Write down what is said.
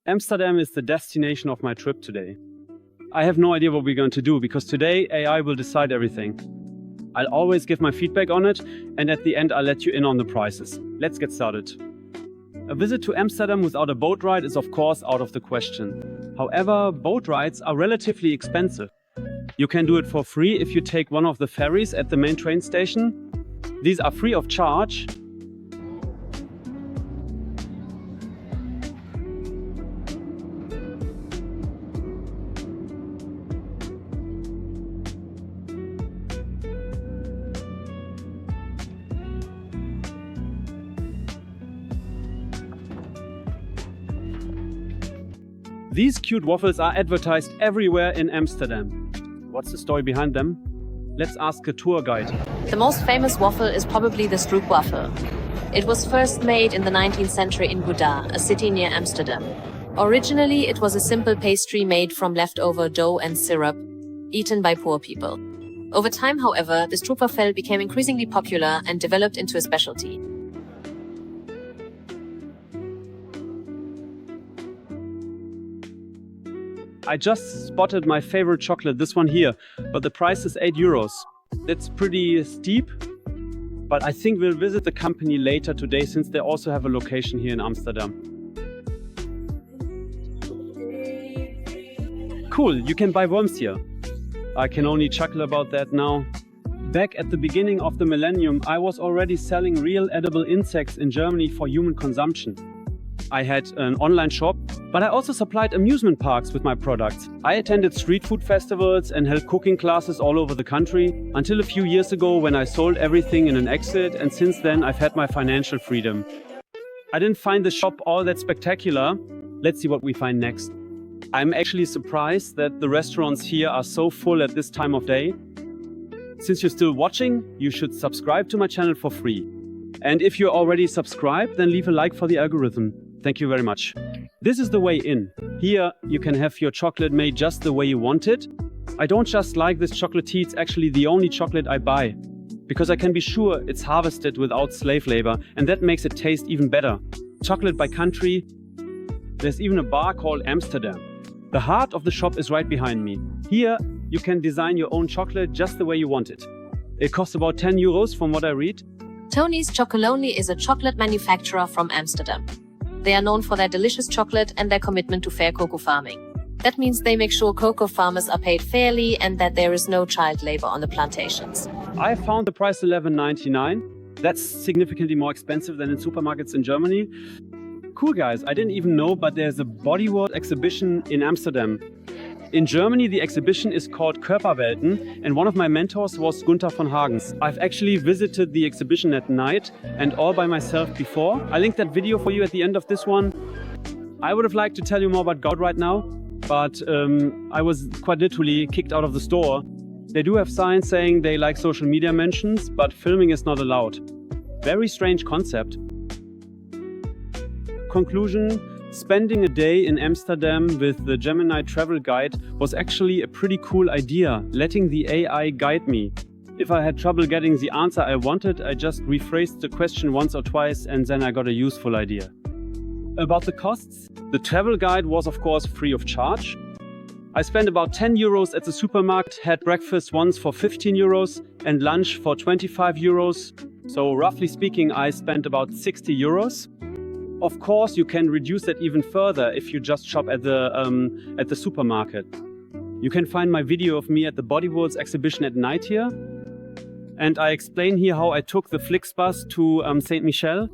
Amsterdam is the destination of my trip today. I have no idea what we're going to do because today AI will decide everything. I'll always give my feedback on it, and at the end I'll let you in on the prices. Let's get started. A visit to Amsterdam without a boat ride is of course out of the question. However, boat rides are relatively expensive. You can do it for free if you take one of the ferries at the main train station. These are free of charge. These cute waffles are advertised everywhere in Amsterdam. What's the story behind them? Let's ask a tour guide. The most famous waffle is probably the stroopwafel. It was first made in the 19th century in Gouda, a city near Amsterdam. Originally, it was a simple pastry made from leftover dough and syrup, eaten by poor people. Over time, however, the stroopwafel became increasingly popular and developed into a specialty. I just spotted my favorite chocolate, this one here, but the price is 8 euros. That's pretty steep, but I think we'll visit the company later today since they also have a location here in Amsterdam. Cool, you can buy worms here. I can only chuckle about that now. Back at the beginning of the millennium, I was already selling real edible insects in Germany for human consumption. I had an online shop, but I also supplied amusement parks with my products. I attended street food festivals and held cooking classes all over the country until a few years ago when I sold everything in an exit, and since then I've had my financial freedom. I didn't find the shop all that spectacular. Let's see what we find next. I'm actually surprised that the restaurants here are so full at this time of day. Since you're still watching, you should subscribe to my channel for free. And if you're already subscribed, then leave a like for the algorithm. Thank you very much. This is the way in. Here you can have your chocolate made just the way you want it. I don't just like this chocolate tea, it's actually the only chocolate I buy. Because I can be sure it's harvested without slave labor, and that makes it taste even better. Chocolate by country. There's even a bar called Amsterdam. The heart of the shop is right behind me. Here you can design your own chocolate just the way you want it. It costs about 10 euros from what I read. Tony's Chocolonely is a chocolate manufacturer from Amsterdam. They are known for their delicious chocolate and their commitment to fair cocoa farming. That means they make sure cocoa farmers are paid fairly and that there is no child labor on the plantations. I found the price €11.99. That's significantly more expensive than in supermarkets in Germany. Cool guys, I didn't even know, but there's a bodywork exhibition in Amsterdam. In Germany, the exhibition is called Körperwelten, and one of my mentors was Gunther von Hagens. I've actually visited the exhibition at night and all by myself before. I linked that video for you at the end of this one. I would have liked to tell you more about God right now, but I was quite literally kicked out of the store. They do have signs saying they like social media mentions, but filming is not allowed. Very strange concept. Conclusion. Spending a day in Amsterdam with the Gemini travel guide was actually a pretty cool idea, letting the AI guide me. If I had trouble getting the answer I wanted, I just rephrased the question once or twice and then I got a useful idea. About the costs, the travel guide was of course free of charge. I spent about 10 euros at the supermarket, had breakfast once for 15 euros and lunch for 25 euros. So roughly speaking, I spent about 60 euros. Of course, you can reduce that even further if you just shop at the supermarket. You can find my video of me at the Bodyworlds exhibition at night here. And I explain here how I took the Flixbus to Saint Michel.